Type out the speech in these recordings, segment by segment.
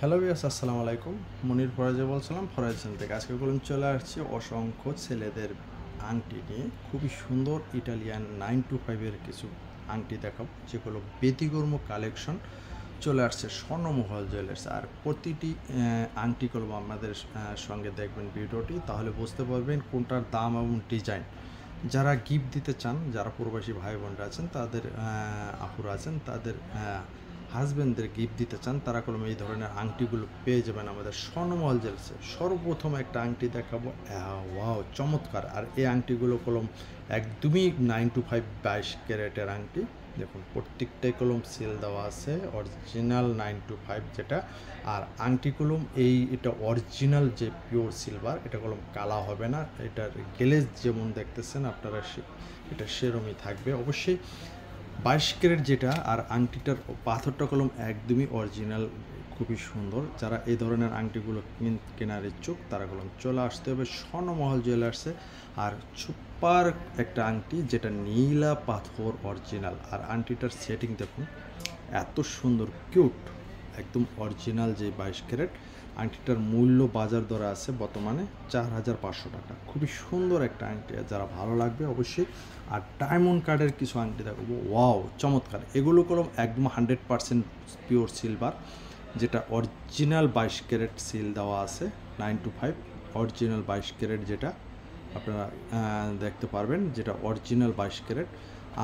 Hello viewers, আসসালামু আলাইকুম। মনির ফরাজে বলছিলাম ফরাজ থেকে। আজকে বলুন চলে আসছি অসংখ্য ছেলেদের আংটি নিয়ে। খুবই সুন্দর ইটালিয়ান 925-এর কিছু আংটি দেখাবো, যেগুলো ব্যতিক্রম কালেকশন চলে আসছে স্বর্ণমহল জুয়েলার্স। আর প্রতিটি আংটিগুলো আমাদের সঙ্গে দেখবেন ভিডিওটি, তাহলে বুঝতে পারবেন কোনটার দাম এবং ডিজাইন। যারা গিফট দিতে চান, যারা প্রবাসী ভাই বোনরা আছেন, তাদের আপুরা আছেন, তাদের হাজব্যান্ডদের গিফট দিতে চান, তারা কলম এই ধরনের আংটিগুলো পেয়ে যাবেন আমাদের স্বর্ণমহল জুয়েলার্সে। সর্বপ্রথম একটা আংটি দেখাবো, ওয়াও চমৎকার। আর এই আংটিগুলো কলম একদমই 925 22 ক্যারেটের আংটি। দেখুন প্রত্যেকটাই কলম সিল দেওয়া আছে, অরিজিনাল 925 যেটা। আর আংটি কলম এটা অরিজিনাল যে পিওর সিলভার, এটা কলম কালা হবে না। এটার গ্লেজ যেমন দেখতেছেন আপনারা, এটা সেরমই থাকবে অবশ্যই 22 ক্যারেট যেটা। আর আংটিটার পাথরটা কলম একদমই অরিজিনাল, খুবই সুন্দর। যারা এই ধরনের আংটিগুলো কেনার ইচ্ছুক, তারা কলম চলে আসতে হবে স্বর্ণমহল জুয়েলার্সে। আর সুপার একটা আংটি, যেটা নীলা পাথর অরিজিনাল। আর আংটিটার সেটিং দেখুন, এত সুন্দর কিউট, একদম অরিজিনাল যে 22 ক্যারেট। আংটিটার মূল্য বাজার দরে আছে বর্তমানে 4500 টাকা। খুবই সুন্দর একটা আংটি, যারা ভালো লাগবে অবশ্যই। আর ডায়মন্ড কার্ডের কিছু আংটি দেখাবো, ওয়াও চমৎকার। এগুলো কলম একদম 100% পিওর সিলভার, যেটা অরিজিনাল 22 ক্যারেট সিল দেওয়া আছে। 925 অরিজিনাল 22 ক্যারেট, যেটা আপনারা দেখতে পারবেন, যেটা অরিজিনাল 22 ক্যারেট।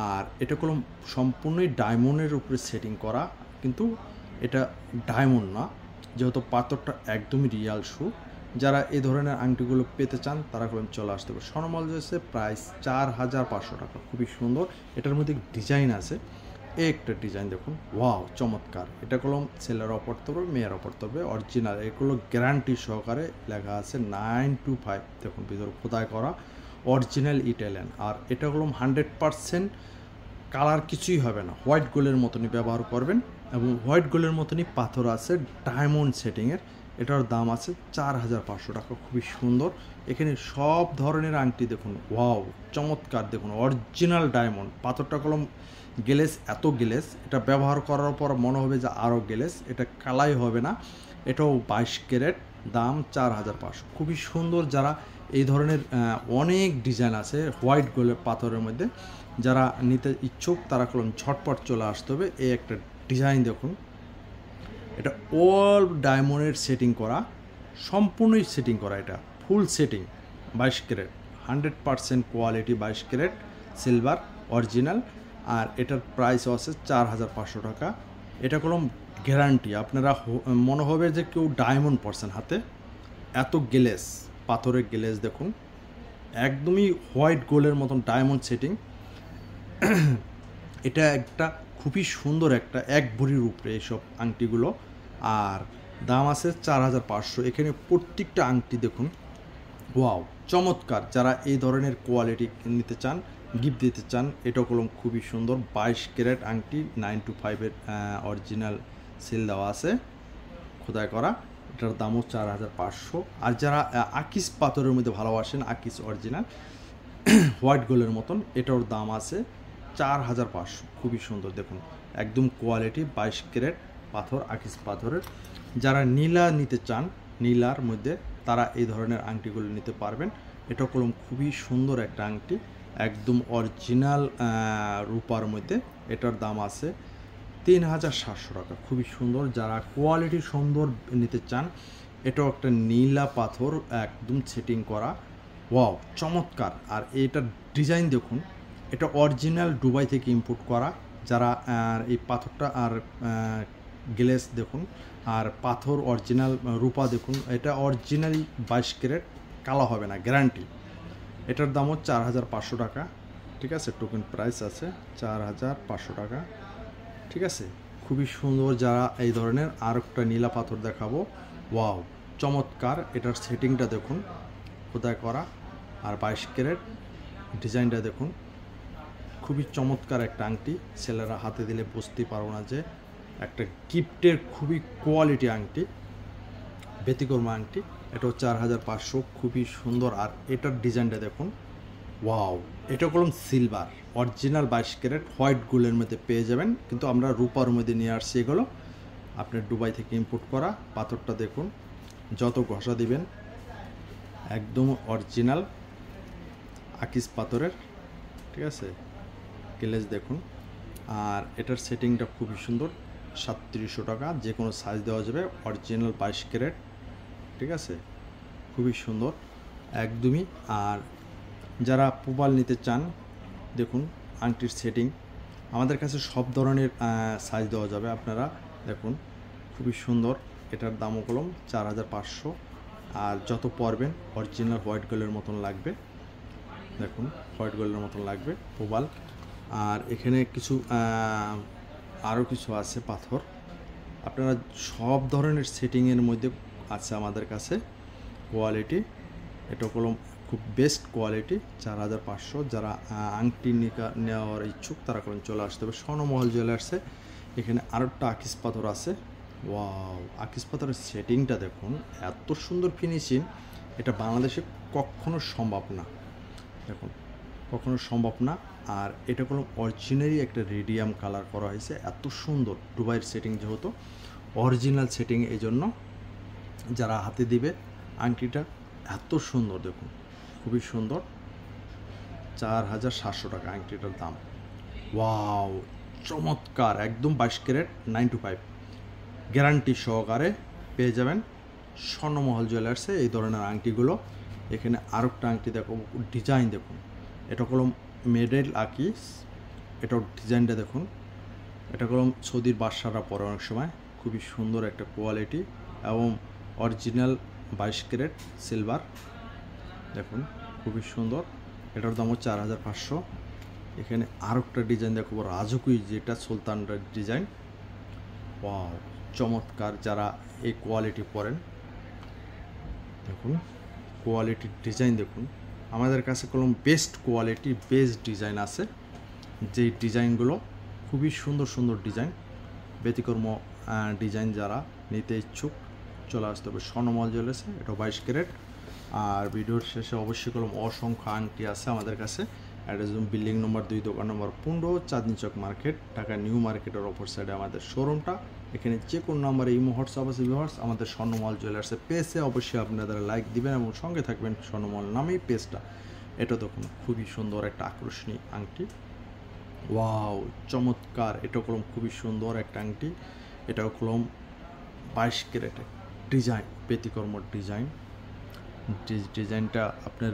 আর এটা কলম সম্পূর্ণই ডায়মন্ডের উপরে সেটিং করা, কিন্তু এটা ডায়মন্ড না, যেহেতু পাথরটা একদমই রিয়াল শু। যারা এই ধরনের আংটিগুলো পেতে চান, তারা কলম চলে আসতে হবে স্বর্ণমহল জুয়েলার্সে। প্রাইস 4500 টাকা। খুবই সুন্দর। এটার মধ্যে ডিজাইন আছে, একটা ডিজাইন দেখুন, ওয়াও চমৎকার। এটা কলম ছেলেরা পড়তে পারবে, মেয়েরা পড়তে পারবে, অরিজিনাল। এগুলো গ্যারান্টি সহকারে লেখা আছে 925। দেখুন ভিতরে খোদাই করা, অরিজিনাল ইটালিয়ান। আর এটা কলম 100% কালার কিছুই হবে না, হোয়াইট গোল্ডের মতনই ব্যবহার করবেন। এবং হোয়াইট গোল্ডের মতনই পাথর আছে ডায়মন্ড সেটিংয়ের। এটার দাম আছে 4500 টাকা। খুবই সুন্দর। এখানে সব ধরনের আংটি দেখুন, ওয়াও চমৎকার। দেখুন অরিজিনাল ডায়মন্ড, পাথরটা কলম গ্লেস, এত গ্লেস, এটা ব্যবহার করার পর মনে হবে যে আরও গ্লেস। এটা কালাই হবে না। এটাও 22 ক্যারেট, দাম 4500। খুবই সুন্দর। যারা এই ধরনের অনেক ডিজাইন আছে হোয়াইট গোল্ডের পাথরের মধ্যে, যারা নিতে ইচ্ছুক, তারা কলম ঝটপট চলে আসতে হবে। এই একটা ডিজাইন দেখুন, এটা অল ডায়মন্ডের সেটিং করা, সম্পূর্ণই সেটিং করা, এটা full setting 22 carat, 100% quality 22 carat silver original. আর এটার প্রাইসও আছে 4500 টাকা। এটা কলম গ্যারান্টি, আপনারা মনে হবে যে কেউ ডায়মন্ড পরছেন হাতে, এত গ্লেস, পাথরের গ্লেস দেখুন, একদমই হোয়াইট গোল্ডের মতন ডায়মন্ড সেটিং। এটা একটা খুবই সুন্দর একটা, এক ভরির উপরে এইসব আংটিগুলো। আর দাম আছে 4500। এখানে প্রত্যেকটা আংটি দেখুন, ওয়াও চমৎকার। যারা এই ধরনের কোয়ালিটি নিতে চান, গিফট দিতে চান, এটা কলম খুবই সুন্দর। 22 ক্যারেট আংটি, 925-এর অরিজিনাল সিল দেওয়া আছে, খোদাই করা। এটার দামও 4500। আর যারা আকিস পাথরের মধ্যে ভালোবাসেন, আকিস অরিজিনাল হোয়াইট গোল্ডের মতন, এটার দাম আছে 4500। খুবই সুন্দর দেখুন, একদম কোয়ালিটি 22 ক্যারেট পাথর, আকিস পাথরের। যারা নীলা নিতে চান, নীলার মধ্যে, তারা এই ধরনের আংটিগুলো নিতে পারবেন। এটা কলম খুবই সুন্দর একটা আংটি, একদম অরিজিনাল রূপার মধ্যে। এটার দাম আছে 3700 টাকা। খুবই সুন্দর। যারা কোয়ালিটি সুন্দর নিতে চান, এটাও একটা নীলা পাথর, একদম সেটিং করা, ওয়াও চমৎকার। আর এটার ডিজাইন দেখুন, এটা অরিজিনাল দুবাই থেকে ইম্পোর্ট করা। যারা এই পাথরটা আর গ্লেস দেখুন, আর পাথর অরিজিনাল রূপা দেখুন, এটা অরিজিনালি 22 ক্যারেট, কালো হবে না, গ্যারান্টি। এটার দামও 4500 টাকা। ঠিক আছে, টোকেন প্রাইস আছে 4500 টাকা। ঠিক আছে, খুবই সুন্দর। যারা এই ধরনের আর একটা নীলা পাথর দেখাবো, ওয়াও চমৎকার। এটার সেটিংটা দেখুন, খোদাই করা। আর 22 ক্যারেট, ডিজাইনটা দেখুন, খুবই চমৎকার একটা আংটি। ছেলেরা হাতে দিলে বুঝতেই পারবো না যে একটা গিফটের খুবই কোয়ালিটি আংটি, ব্যতিক্রম আংটি। এটাও 4500, খুবই সুন্দর। আর এটার ডিজাইনটা দেখুন, ওয়াও। এটা কলম সিলভার অরিজিনাল 22 ক্যারেট হোয়াইট গোল্ডের মধ্যে পেয়ে যাবেন, কিন্তু আমরা রূপার মধ্যে নিয়ে আসছি এগুলো। আপনার দুবাই থেকে ইম্পোর্ট করা। পাথরটা দেখুন, যত ঘষা দিবেন একদম অরিজিনাল আকিস পাথরের, ঠিক আছে। গ্লেজ দেখুন, আর এটার সেটিংটা খুবই সুন্দর। 3700 টাকা, যে কোনো সাইজ দেওয়া যাবে। অরিজিনাল 22 ক্যারেট, ঠিক আছে, খুবই সুন্দর একদমই। আর যারা প্রোবাল নিতে চান, দেখুন আংটির সেটিং আমাদের কাছে সব ধরনের সাইজ দেওয়া যাবে। আপনারা দেখুন খুবই সুন্দর। এটার দামও কলম 4500। আর যত পরবেন অরিজিনাল হোয়াইট গোল্ডের মতন লাগবে। দেখুন হোয়াইট গোল্ডের মতন লাগবে প্রোবাল। আর এখানে কিছু আরও কিছু আছে পাথর, আপনারা সব ধরনের সেটিংয়ের মধ্যে আছে আমাদের কাছে। কোয়ালিটি এটা কলম খুব বেস্ট কোয়ালিটি, 4500। যারা আংটি নেওয়ার ইচ্ছুক তারা কলম চলে আসতে হবে স্বর্ণমহল জুয়েলার্সে। এখানে আরেকটা আকিস পাথর আছে। ওয়াও, আকিস পাথরের সেটিংটা দেখুন, এত সুন্দর ফিনিশিং, এটা বাংলাদেশে কখনো সম্ভব না। দেখুন কখনো সম্ভব না। আর এটা কোনো অরিজিনালি একটা রেডিয়াম কালার করা হয়েছে, এত সুন্দর। দুবাইয়ের সেটিং যেহেতু অরিজিনাল সেটিং, এই জন্য যারা হাতে দিবে আংটিটা এত সুন্দর দেখুন, খুবই সুন্দর। 4700 টাকা আংটিটার দাম। ওয়াও, চমৎকার, একদম 22 ক্যারেট 925 গ্যারান্টি সহকারে পেয়ে যাবেন স্বর্ণমহল জুয়েলার্সে এই ধরনের আংটিগুলো। এখানে আরেকটা আংটি দেখো, ডিজাইন দেখুন, এটা কলম মেডেল আকিস। এটার ডিজাইনটা দেখুন, এটা কলম সৌদির বাদশারা পরে অনেক সময়। খুবই সুন্দর একটা কোয়ালিটি এবং অরিজিনাল 22 ক্যারেট সিলভার। দেখুন খুবই সুন্দর, এটার দামও 4500। এখানে আরেকটা ডিজাইন দেখো, রাজকুই, যেটা সুলতানটার ডিজাইন। ওয়াও, চমৎকার। যারা এই কোয়ালিটি পরেন, দেখুন কোয়ালিটির ডিজাইন দেখুন। আমাদের কাছে কলম বেস্ট কোয়ালিটি বেস্ট ডিজাইন আছে, যেই ডিজাইনগুলো খুবই সুন্দর সুন্দর ডিজাইন, ব্যতিক্রম ডিজাইন। যারা নিতে ইচ্ছুক চলে আসতে হবে স্বর্ণমহল জুয়েলার্সে। এটা 22 ক্যারেট। আর ভিডিওর শেষে অবশ্যই কলম অসংখ্য আংটি আছে আমাদের কাছে। অ্যাড্রেস বিল্ডিং নম্বর 2, দোকান নম্বর 15, চাঁদনি চক মার্কেট, ঢাকা নিউ মার্কেটের অপর সাইডে আমাদের শোরুমটা। এখানে যে কোনো নাম্বারে ইমো হোয়াটসঅ্যাপ আছে ভিউয়ার্স। আমাদের স্বর্ণমহল জুয়েলার্সের পেজে অবশ্যই আপনারা লাইক দিবেন এবং সঙ্গে থাকবেন স্বর্ণমহল নামেই পেজটা। এটা দেখুন খুবই সুন্দর একটা আকর্ষণীয় আংটি। ওয়াও, চমৎকার। এটা কলম খুবই সুন্দর একটা আংটি। এটাও কলম 22 ক্যারেটের ডিজাইন, ব্যতিক্রম ডিজাইন। ডিজাইনটা আপনার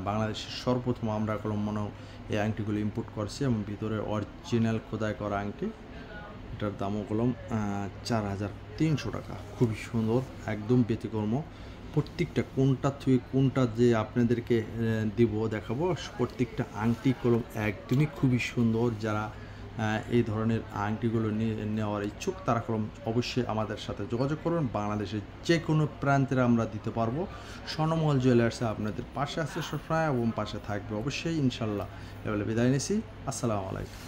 বাংলাদেশের সর্বপ্রথম আমরা কলম মনে এই আংটিগুলো ইম্পোর্ট করছি এবং ভিতরে অরিজিনাল খোদাই করা আংটি। এটার দামও কলম 4300 টাকা। খুবই সুন্দর, একদম ব্যতিক্রম। প্রত্যেকটা কোনটা থেকে কোনটা যে আপনাদেরকে দিব দেখাবো, প্রত্যেকটা আংটি কলম একদমই খুবই সুন্দর। যারা এই ধরনের আংটিগুলো নেওয়ার ইচ্ছুক তারা কলম অবশ্যই আমাদের সাথে যোগাযোগ করুন। বাংলাদেশের যে কোনো প্রান্তে আমরা দিতে পারবো। স্বর্ণমহল জুয়েলার্সে আপনাদের পাশে আছে সবসময় এবং পাশে থাকবে অবশ্যই ইনশাল্লাহ। এবারে বিদায় নিছি, আসসালামু আলাইকুম।